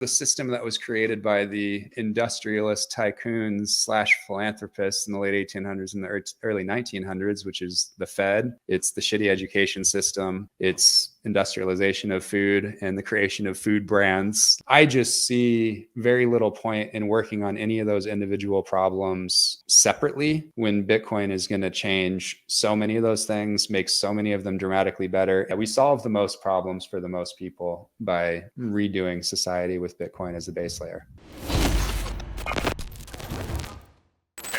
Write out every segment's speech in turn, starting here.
the system that was created by the industrialist tycoons slash philanthropists in the late 1800s and the early 1900s, which is the Fed. It's the shitty education system. It's industrialization of food and the creation of food brands. I just see very little point in working on any of those individual problems separately when Bitcoin is going to change so many of those things, make so many of them dramatically better. We solve the most problems for the most people by redoing society with Bitcoin as a base layer.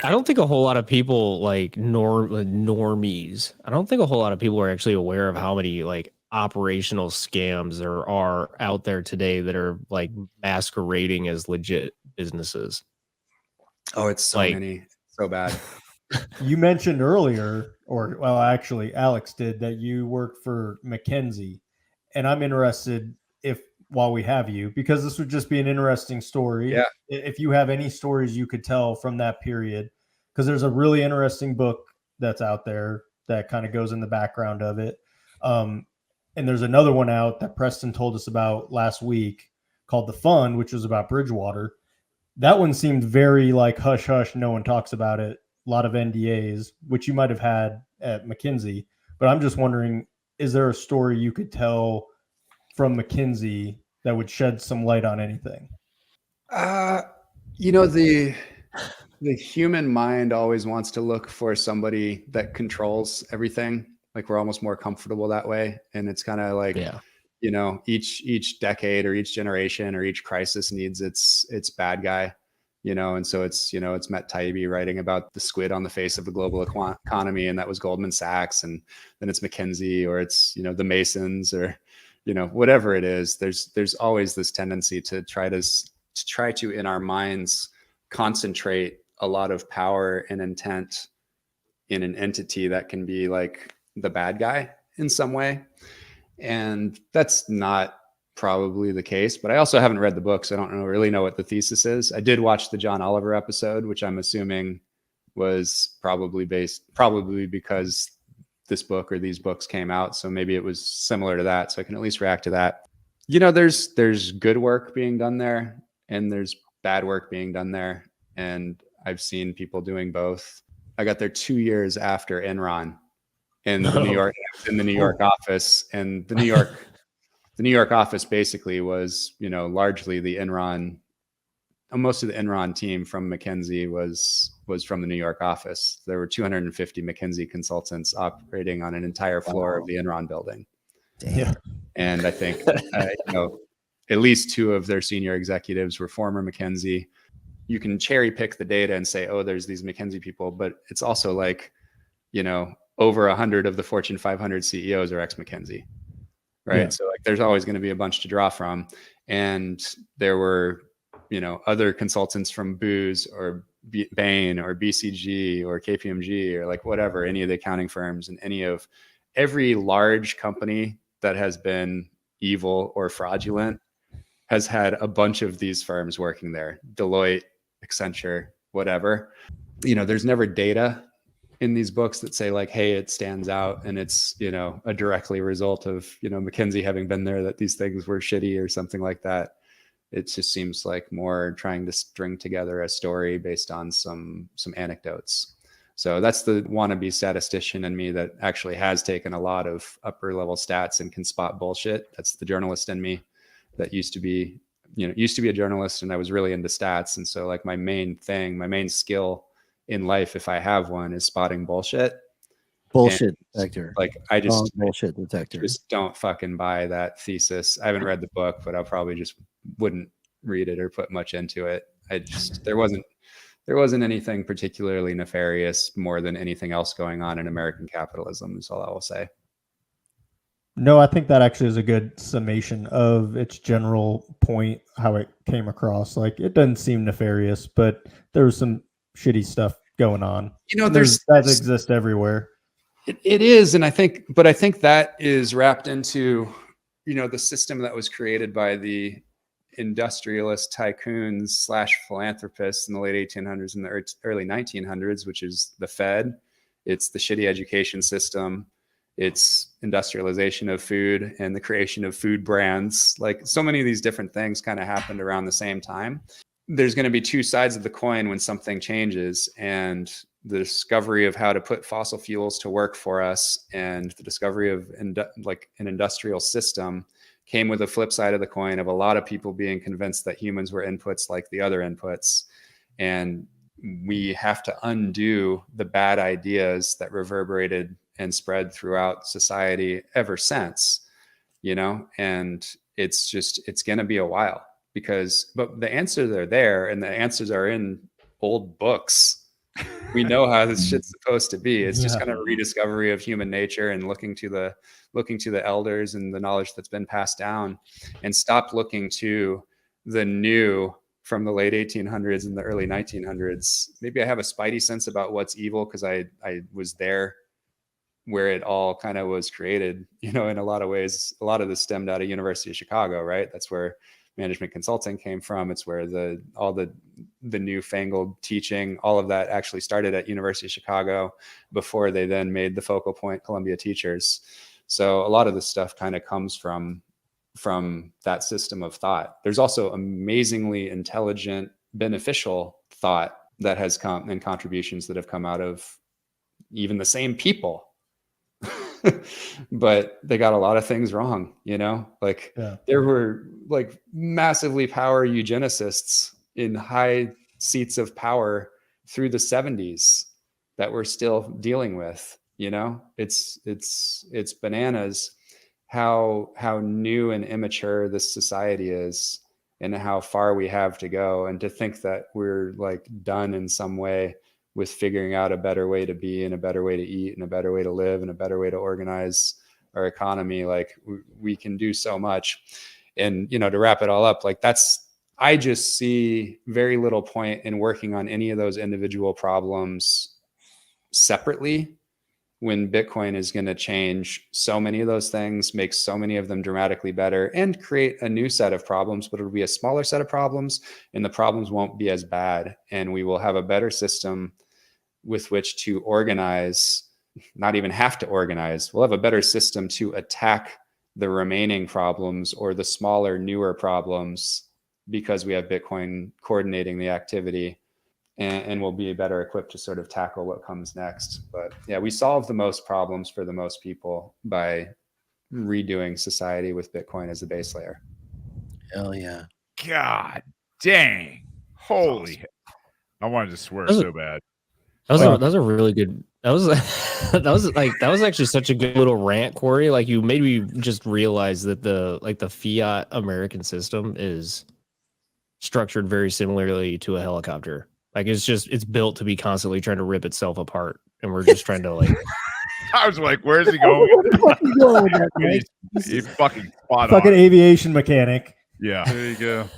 I don't think a whole lot of people like normies. I don't think a whole lot of people are actually aware of how many like operational scams there are out there today that are like masquerading as legit businesses. Oh, it's so many. So bad. You mentioned earlier, or well, actually Alex did, that you worked for McKinsey, and I'm interested while we have you, because this would just be an interesting story. Yeah. If you have any stories you could tell from that period, because there's a really interesting book that's out there that kind of goes in the background of it. And there's another one out that Preston told us about last week called The Fund, which was about Bridgewater. That one seemed very like hush hush. No one talks about it. A lot of NDAs, which you might have had at McKinsey. But I'm just wondering, is there a story you could tell from McKinsey that would shed some light on anything? You know, the human mind always wants to look for somebody that controls everything. Like we're almost more comfortable that way. And it's kind of like, you know, each decade or each generation or each crisis needs its bad guy, you know? And so it's, you know, it's Matt Taibbi writing about the squid on the face of the global economy. And that was Goldman Sachs. And then it's McKinsey, or it's, you know, the Masons, or, you know, whatever it is. There's always this tendency to try to in our minds concentrate a lot of power and intent in an entity that can be like the bad guy in some way. And that's not probably the case, but I also haven't read the book, so I don't really know what the thesis is. I did watch the John Oliver episode, which I'm assuming was probably because this book or these books came out. So maybe it was similar to that. So I can at least react to that. You know, there's good work being done there and there's bad work being done there. And I've seen people doing both. I got there 2 years after Enron in the New York office, and the New York office basically was, you know, largely the Enron. Most of the Enron team from McKinsey was from the New York office. There were 250 McKinsey consultants operating on an entire floor of the Enron building. Damn. And I think, you know, at least 2 of their senior executives were former McKinsey. You can cherry pick the data and say, oh, there's these McKinsey people, but it's also like, you know, over 100 of the Fortune 500 CEOs are ex-McKinsey, right? Yeah. So like, there's always going to be a bunch to draw from. And there were, you know, other consultants from Booz or Bain or BCG or KPMG or like whatever, any of the accounting firms, and every large company that has been evil or fraudulent has had a bunch of these firms working there. Deloitte, Accenture, whatever. You know, there's never data in these books that say like, hey, it stands out and it's, you know, a directly result of, you know, McKinsey having been there, that these things were shitty or something like that. It just seems like more trying to string together a story based on some anecdotes. So that's the wannabe statistician in me that actually has taken a lot of upper level stats and can spot bullshit. That's the journalist in me that used to be a journalist, and I was really into stats. And so like my main skill in life, if I have one, is spotting bullshit. Bullshit detector. Like I just bullshit detector. Just don't fucking buy that thesis. I haven't read the book, but I probably just wouldn't read it or put much into it. There wasn't anything particularly nefarious more than anything else going on in American capitalism, is all I will say. No, I think that actually is a good summation of its general point, how it came across. Like, it doesn't seem nefarious, but there was some shitty stuff going on. You know, that exists everywhere. It is. And I think that is wrapped into, you know, the system that was created by the industrialist tycoons slash philanthropists in the late 1800s and the early 1900s, which is the Fed. It's the shitty education system. It's industrialization of food and the creation of food brands. Like so many of these different things kind of happened around the same time. There's going to be two sides of the coin when something changes, and the discovery of how to put fossil fuels to work for us and the discovery of like an industrial system came with a flip side of the coin of a lot of people being convinced that humans were inputs like the other inputs. And we have to undo the bad ideas that reverberated and spread throughout society ever since, you know, and it's going to be a while but the answers are there, and the answers are in old books. We know how this shit's supposed to be. It's just kind of rediscovery of human nature and looking to the elders and the knowledge that's been passed down, and stop looking to the new from the late 1800s and the early 1900s. Maybe I have a spidey sense about what's evil because I was there where it all kind of was created, you know, in a lot of ways. A lot of this stemmed out of University of Chicago, right? That's where management consulting came from. It's where all the newfangled teaching, all of that actually started at University of Chicago before they then made the focal point Columbia teachers. So a lot of this stuff kind of comes from that system of thought. There's also amazingly intelligent, beneficial thought that has come, and contributions that have come out of even the same people. But they got a lot of things wrong, you know, like there were like massively power eugenicists in high seats of power through the 70s that we're still dealing with, you know. It's bananas how new and immature this society is and how far we have to go. And to think that we're like done in some way with figuring out a better way to be and a better way to eat and a better way to live and a better way to organize our economy. Like we can do so much. And, you know, to wrap it all up, like I just see very little point in working on any of those individual problems separately when Bitcoin is going to change so many of those things, make so many of them dramatically better, and create a new set of problems, but it'll be a smaller set of problems, and the problems won't be as bad. And we will have a better system with which to organize, not even have to organize. We'll have a better system to attack the remaining problems or the smaller, newer problems because we have Bitcoin coordinating the activity. And we'll be better equipped to sort of tackle what comes next. But yeah, we solve the most problems for the most people by redoing society with Bitcoin as the base layer. Hell yeah. God dang. Holy awesome. I wanted to swear so bad. That was a really good, that was actually such a good little rant, Cory. Like you made me just realize that the fiat American system is structured very similarly to a helicopter. Like it's built to be constantly trying to rip itself apart, and we're just trying to like. I was like, "Where's he going?" Going with that, He's fucking spot on. Fucking aviation mechanic. Yeah, there you go.